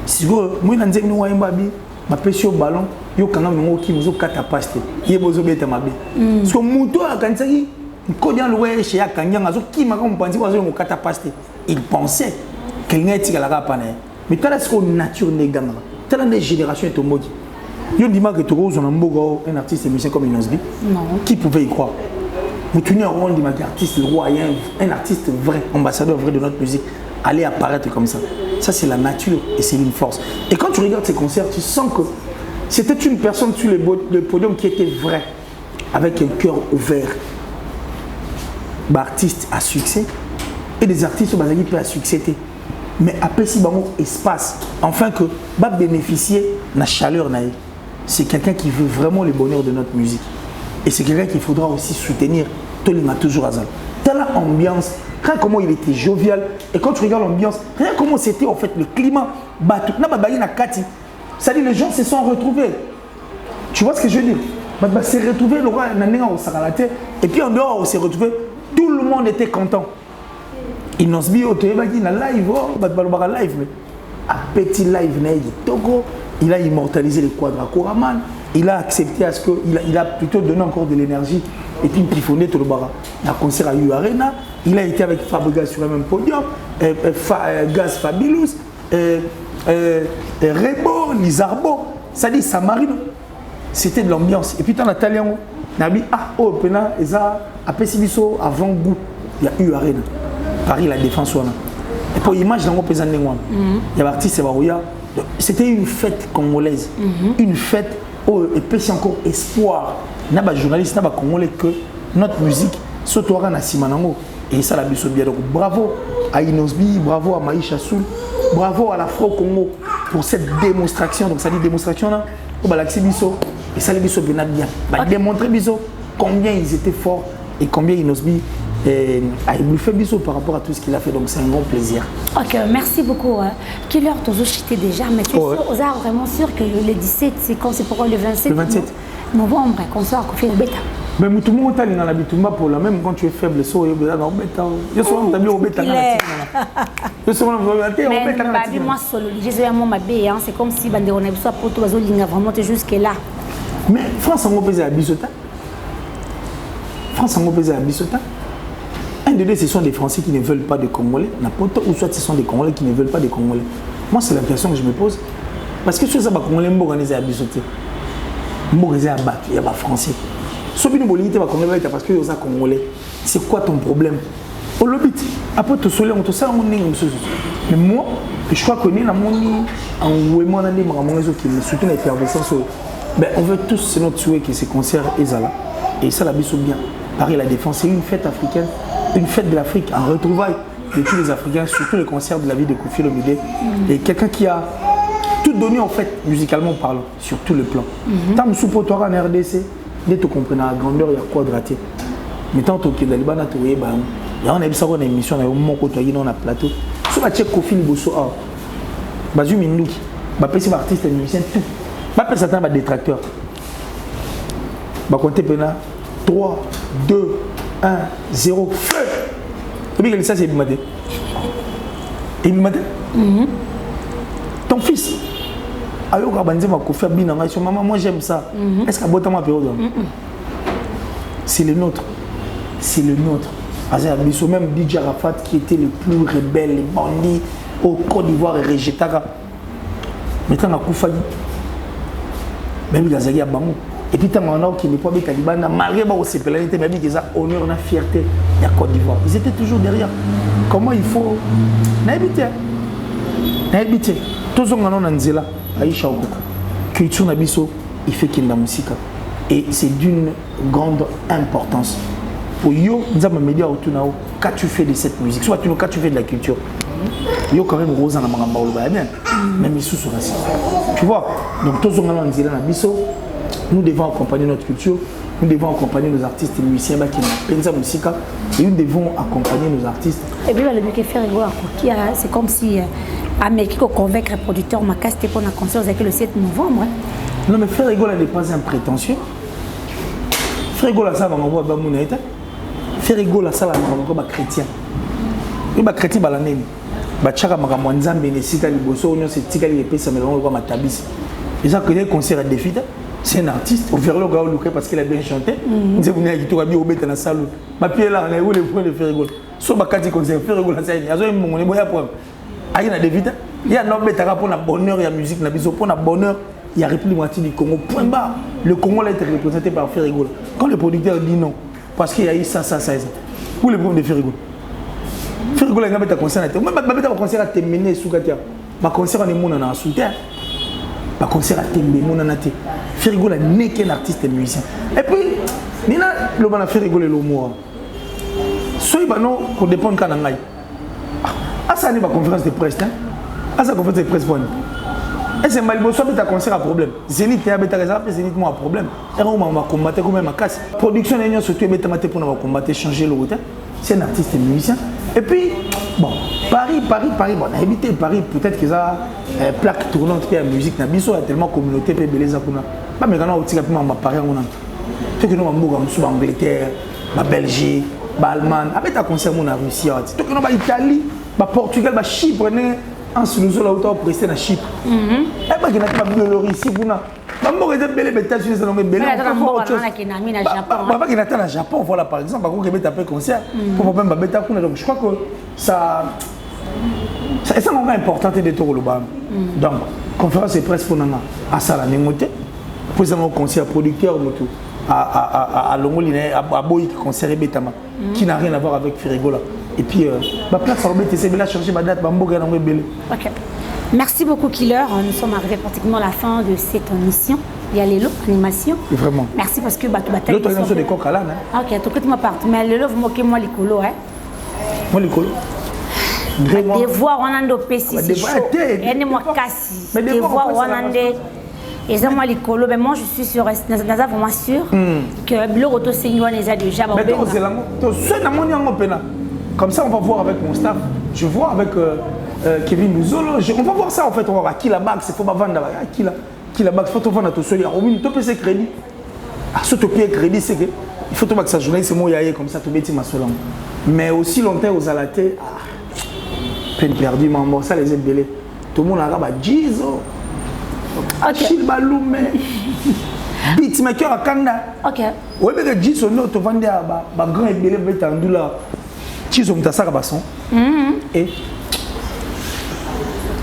Si moi je suis ma pêche au ballon, je suis un peu qui me kata paste. Je suis un peu bête ma bé. Parce que mon toit quand il connaît le chez Akanyang, qui m'a compris que kata paste. Il pensait qu'il n'était que la rapane. Mais tu as ce nature négame. Tu as la génération est au mode. Je dis que tu as un artiste musicien comme Inosbi. Qui pouvait y croire? Mais tu n'es pas un artiste roi, un artiste vrai, ambassadeur vrai de notre musique. Aller apparaître comme ça. Ça, c'est la nature et c'est une force. Et quand tu regardes ces concerts, tu sens que c'était une personne sur le podium qui était vraie, avec un cœur ouvert. Artiste à succès et des artistes qui peuvent à succès. Mais après, si un espace, enfin que va bénéficier de la chaleur, c'est quelqu'un qui veut vraiment le bonheur de notre musique. Et c'est quelqu'un qu'il faudra aussi soutenir. Tolima toujours à ça. Telle ambiance. Regarde comment il était jovial. Et quand tu regardes l'ambiance, regarde comment c'était en fait le climat. C'est-à-dire les gens se sont retrouvés. Tu vois ce que je veux dire? C'est retrouvé le roi et puis en dehors on s'est retrouvé. Tout le monde était content. Il nous dit live, un petit live il a immortalisé les quadras Koraman. Il a accepté à ce qu'il a plutôt donné encore de l'énergie et puis il fondait tout le bar. Il a concert à U Arena, il a été avec Fabregas sur le même podium, Gaz Fabulous, Rebo, Lizarbo, ça dit Samarino. C'était de l'ambiance. Et puis dans l'Italien, on a dit Pena, Apesibiso, avant goût, il y a U Arena. Paris, la défense. Et pour l'image, il y a l'artiste Barouya. C'était une fête congolaise, une fête et puis c'est encore espoir. Il y a des journalistes, il y a des Congolais que notre musique soit à Simanango. Et ça, la biso bien. Donc bravo à Inosbi, bravo à Maïcha Soul, bravo à l'Afro-Congo pour cette démonstration. Donc ça dit démonstration là, au Balaxi Biso. Et ça, les biso bien bien. Démontrer biso combien ils étaient forts et combien Inosbi a bluffé biso par rapport à tout ce qu'il a fait. Donc c'est un grand plaisir. Ok, merci beaucoup. Quelle heure tu as chuté déjà? Mais tu es vraiment sûr que le 17, c'est quand? C'est pourquoi le 27 novembre, qu'on sort, qu'on fait le bêta. Mais tout le monde est dans l'habitude pour la même quand tu es faible, so il y a dans bêta. Je suis en train de bêta. Je suis en train de bêta. Mais moi solo, je suis vraiment ma bé, c'est comme si on avait soit pour tout vraiment jusque là. Mais France en opposé à Bissota. France en opposé à Bissota. Un de deux, ce sont des Français qui ne veulent pas de Congolais, n'importe où, soit ce sont des Congolais qui ne veulent pas de Congolais. Moi, c'est la question que je me pose. Parce que si ça va Congolais, on organiser à Bissoté. On organiser à Bac, il y a des Français. Si on organise à Congolais, parce que c'est Congolais. C'est quoi ton problème? Au lobby, après tout soleil, on te sait, on est. Mais moi, je crois que nous avons un ouément dans les marins qui surtout l'effervescence. Ben, on veut tous, c'est notre souhait que ces concerts soient là. Et ça, la Bissot bien. Paris, la défense, c'est une fête africaine. Une fête de l'Afrique en retrouvailles de tous les Africains, surtout les concerts de la vie de Koffi Olomide. Et quelqu'un qui a tout donné en fait, musicalement parlant, sur tout le plan. Tant que tu peux en RDC, dès que tu comprends la grandeur, il y a quadraté. Mais tant que tu es dans le Liban, il y a une émission, il y a un plateau. Si tu as Koffi Liboso, tu as Mindouk, tu as artiste et musicien, tout. Tu as ça un détracteur. Tu as compté 3, 2, 1, 0, feu! Tu sais que ça c'est Ibimaté. Ibimaté? Ton fils, alors quand tu as fait maman, moi j'aime ça. Est-ce qu'à Botama période? C'est le nôtre. C'est le nôtre. Même DJ Arafat qui était le plus rebelle, les bandits au Côte d'Ivoire et Rejetara. Maintenant, on a Koufali. Même Gazali à Bango. Et puis, maintenant, qui n'est pas bien Taliban, malgré ces pénalités, mais ils ont honneur, on a fierté de la Côte d'Ivoire. Ils étaient toujours derrière. Comment il faut n'habiter. N'habiter. Tous les gens qui sont là, Aïcha Okoko. Culture Nabiso, il fait qu'il y a la musique. Et c'est d'une grande importance. Pour yo, nous avons médias autour de nous. Quand tu fais de cette musique, soit quand tu fais de la culture, yo quand même rose en amamba ou bien, même ils sont sur la scène. Tu vois. Donc tous les gens qui sont là, nous devons accompagner notre culture, nous devons accompagner nos artistes et musiciens qui ont la musique et nous devons accompagner nos artistes. Et puis le but faire c'est comme si Amérique convaincre les producteurs ma casse pour un concert le 7 novembre. Non mais faire rigoler n'est pas un prétentieux. Faire rigoler ça va m'envoyer à Bamouneta. Faire rigoler ça va m'envoyer à chrétien. Et les chrétiens ba l'année. Ba chaka makambo nzambe ne sita liboso onyo se tika li epesa melongo kwa matabisi. Et ça que des concerts à défi. C'est un artiste, au faire le gars au parce qu'il a bien chanté. Nous avons dit qu'il a bien obéi dans la salle. Ma pied là, on a eu le point de faire rigoler. Soit ma carte concert, faire rigoler, ça y est. Il y a un moment, il y a un problème. Il y a des vides. Il y a un homme qui a pour le bonheur, il y a la musique, pour le bonheur, il y a République moitié du Congo. Point barre. Le Congo a été représenté par faire rigoler. Quand le producteur dit non, parce qu'il y a eu ça. Où le problème de faire rigoler? Faire rigoler, il y a un concert. Moi, je vais concert à terminer sous Katia. Ma concert, on est mon en soutien. Ma concert à terminer mon en athée. Faire rigoler n'est qu'un artiste et musicien. Et puis, Nina, le bon a fait rigoler le mot. Soit il va nous qu'on dépend de Kanangaï. Ah, ça n'est pas conférence de presse. Ah, ça conférence de presse. Et c'est mal, soit tu as concert à problème. Zénith, tu as Zénith, moi, un problème. Et on va combattre comme même à casse. Production, il y a surtout pour combattre, changer le route. C'est un artiste et musicien. Et puis, bon, Paris, bon, on a habité Paris, peut-être que ça plaque tournante qui a musique, il y a tellement de communautés, il y a des gens qui ont mais quand on a ma Paris, on a fait que nous avons Angleterre, la Belgique, l'Allemagne, avec ta concert en Russie, donc nous avons l'Italie, le Portugal, le Chypre, en sous la hauteur pressé dans Chypre. Et bien, il y a pas de Biélorussie, il y a au Japon, voilà par exemple, concert. Donc je crois que ça c'est un moment important de tout le bas. Donc conférence de presse pour nana à ça la némoté pour un concert producteur moto à Longolina à Boy concert Betama qui n'a rien à voir avec Firigola. Et puis ma place en BTC c'est là chercher ma date Bamboga dans belé. OK. Merci beaucoup Killer, nous sommes arrivés pratiquement à la fin de cette mission. Il y a les lots, animation. Vraiment. Merci parce que tu batailles. L'autre animation de coq à l'âne. Ok, tu écoutes ma part. Mais le lot, vous moquez moi les colos, hein? Moi les colos. Des voix, on a un pessi, c'est chaud. Et moi cassi. Des voix, on a un. Et ça, moi les colos, mais moi je suis sûre, vraiment sûre que le retour seigneur les a déjà. Mais comme ça, on va voir avec mon staff. Je vois avec Kevin Mouzolo. On va voir ça en fait. On va voir qui la bague, c'est faut pas vendre qui la bague, faut te vendre à tout seul. Il faut payer crédit. À ce que tu payes crédit, c'est que il faut que sa journée, c'est moi comme ça, tu bêtis ma solange. Mais aussi longtemps aux alatés, peine perdue, maman, ça les embellés. Tout le monde a rabat Jizo. Chilbaloume. Beatmaker à Kanda. Ok. Oui, mais que Jizo, non, tu vendais à grand embellé, mais t'as un douleur. Jizo, tu as ça à basson. Et.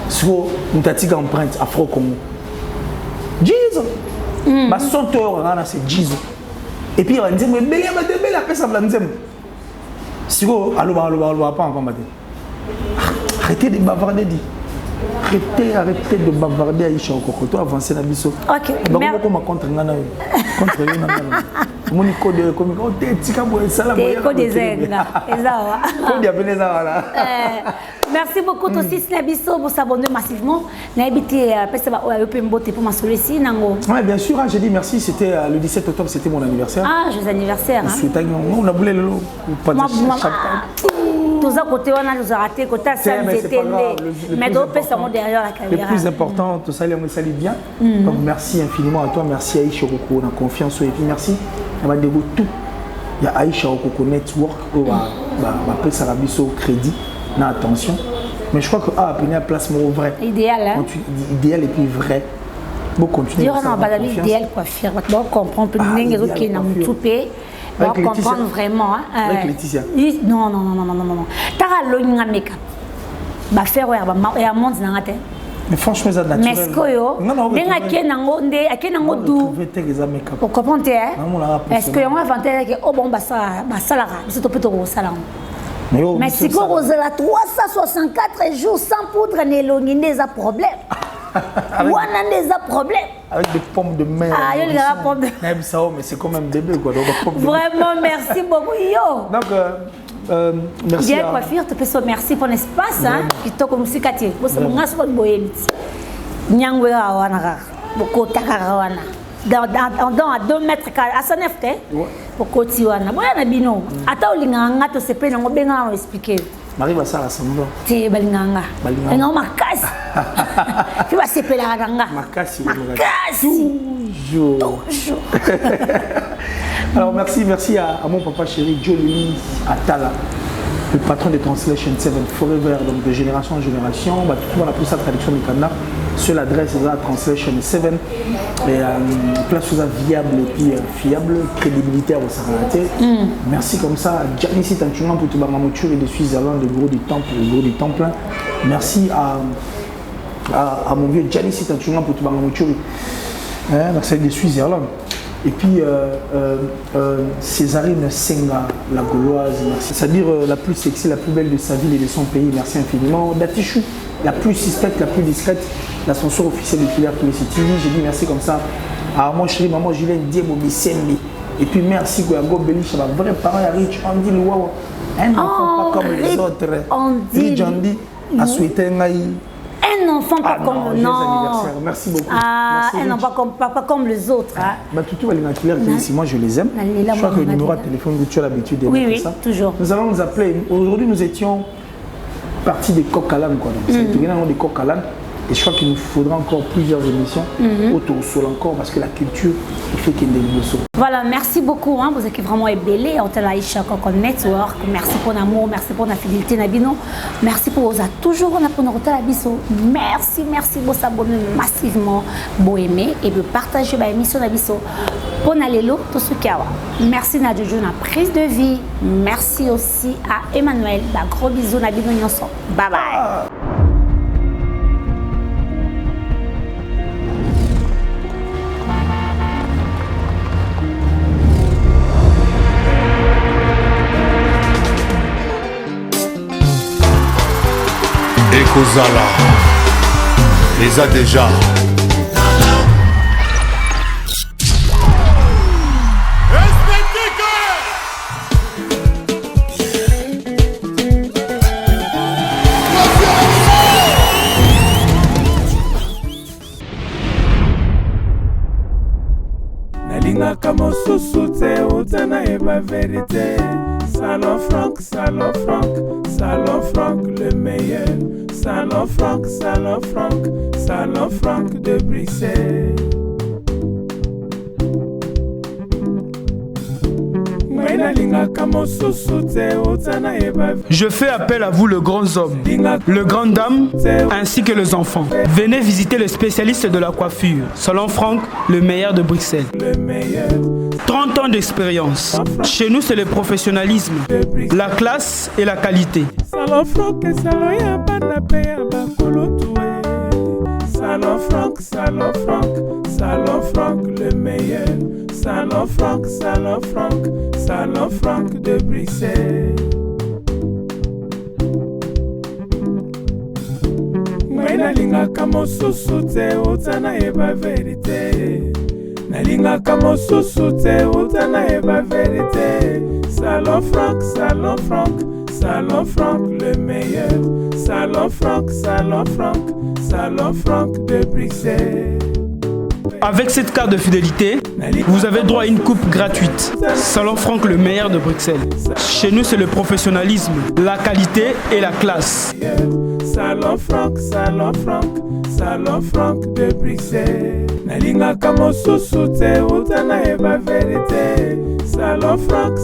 Sur une tactique empreinte Afro-Congo. Jizo. Ma sauteur, c'est Jizo. Et puis, il va dire, mais belle, après ça, il va dire, si vous allez pas en combattre. Arrêtez de bavarder, dit. Arrêtez de bavarder Aïcha Okoko. Toi, avancez dans le biseau. Ok. Merci. Contre Nana. Contre Nana. Mon code de communication. Code des aigles. Merci beaucoup aussi Snabiso pour s'abonner massivement. N'habitez pas pour ma solliciter. Oui, bien sûr, j'ai dit merci. C'était le 17 octobre, c'était mon anniversaire. Ah, joyeux anniversaire. On a voulu le lot. Tous à côté, on a nous raté, côté ça, mais d'autres personnes derrière la caméra. Le plus important, tout ça, on salue bien. Donc merci infiniment à toi, merci Aïcha Okoko, on a confiance et puis merci. On va dégoûter tout. Il y a Aïcha Okoko Network, on va appeler ça la biseau crédit, non attention. Mais je crois que a une place vrai. Idéal, hein? Idéal et puis vrai. Bon, continuer. Il y aura un idéal quoi faire. On va comprendre plus de les autres qui n'ont tout payé. On va comprendre vraiment. Avec Laetitia. Non. Tara lo nga make-up. Ba faire et à monde na ngate. Mais franchement, ça naturel. Mais ce que yo, n'enga kenango nde, akenango dou. Vous comprenez Est-ce que on a inventé que oh bon basa la, c'est tout plutôt gros salon. Mais si vous avez 364 jours sans poudre, il y a un problème. Il y a un problème. Avec des pommes de mer. Ah, il y a des pommes de mer. Mais c'est quand même bébé quoi. Donc, vraiment, merci beaucoup. Yo. Donc, merci. Bien coiffure, tu peux se merci pour l'espace. Qui t'a comme si Cathy. Vous savez, on a ce qu'on doit dire. Nyangwe awana, beaucoup takarawana. Dans à 2 mètres carrés, à 109 pour Kotiwana. Moi, on a bino. Attends, on a tout ce pays, on a bien expliqué. Marie va ça rassembler. C'est balinganga. Et non, ma casse. Tu vas s'épeler la ranga. Ma casse. Toujours. Alors, merci à mon papa chéri, Jolie Atala, le patron de Translation 7 Forever, donc de génération en génération. Bah, tout le monde a pris sa traduction du Canada sur l'adresse de la Translation 7. Et place sous viable et puis fiable, crédibilité à vos salariés. Merci comme ça à Janice Tanchungan pour tout le monde de Suisse-Irlande, le gros du temple. Merci à mon vieux Janice Tanchungan pour tout le monde merci de Suisse-Irlande. Et puis Césarine Senga, la Gauloise, merci. C'est-à-dire la plus sexy, la plus belle de sa ville et de son pays, merci infiniment. Datichou, la plus suspecte, la plus discrète, l'ascenseur officiel de Killer Police TV. J'ai dit merci comme ça à mon chéri, maman Julien Diebo Bissembi. Et puis merci Goyago Belich, ma vraie parent riche, on dit wow, un enfant pas comme les autres. Rich Andy a souhaité un enfant pas comme non. Merci beaucoup. Ah, un enfant pas comme les autres. Bah, tout les naturels ici, moi je les aime. Je crois que le numéro de téléphone, tu as l'habitude de oui, ça. Toujours. Nous allons nous appeler. Aujourd'hui, nous étions partis des coq à l'âne. C'est des coq à l'âne. Et je crois qu'il nous faudra encore plusieurs émissions autour sol encore parce que la culture il fait qu'il y ait des émissions. Voilà, merci beaucoup. Vous êtes vraiment ébellés. On t'a Aïcha Coco Network. Merci pour l'amour, merci pour la fidélité Nabino. Merci pour vous toujours on a pour notre abisso. Merci pour s'abonner massivement, pour aimer et pour partager l'émission Nabiso. Pour Nalélo, tout ce qu'il y a. Merci Nadjo la prise de vie. Merci aussi à Emmanuel. Gros bisous Nabino Nyonson. Bye bye. Ekozala les a déjà. Nalingaka mosusu te utana eba vérité. Salon Franck, le meilleur. Salon Franck de Bruxelles. Je fais appel à vous, le grand homme, le grand dame, ainsi que les enfants. Venez visiter le spécialiste de la coiffure, Salon Franck, le meilleur de Bruxelles. 30 ans d'expérience. Chez nous, c'est le professionnalisme, la classe et la qualité. Salon Franck, le meilleur. Salon Franck de Bruxelles. Nalingaka mosusu te utana eba vérité. Nalingaka mosusu te utana eba vérité. Salon Franck, le meilleur. Salon Franck de Bruxelles. Avec cette carte de fidélité, vous avez droit à une coupe gratuite. Salon Franck, le meilleur de Bruxelles. Chez nous, c'est le professionnalisme, la qualité et la classe. Salon Franck de Bruxelles. Nalingaka mosusu te utana eba vérité. Salon Franck.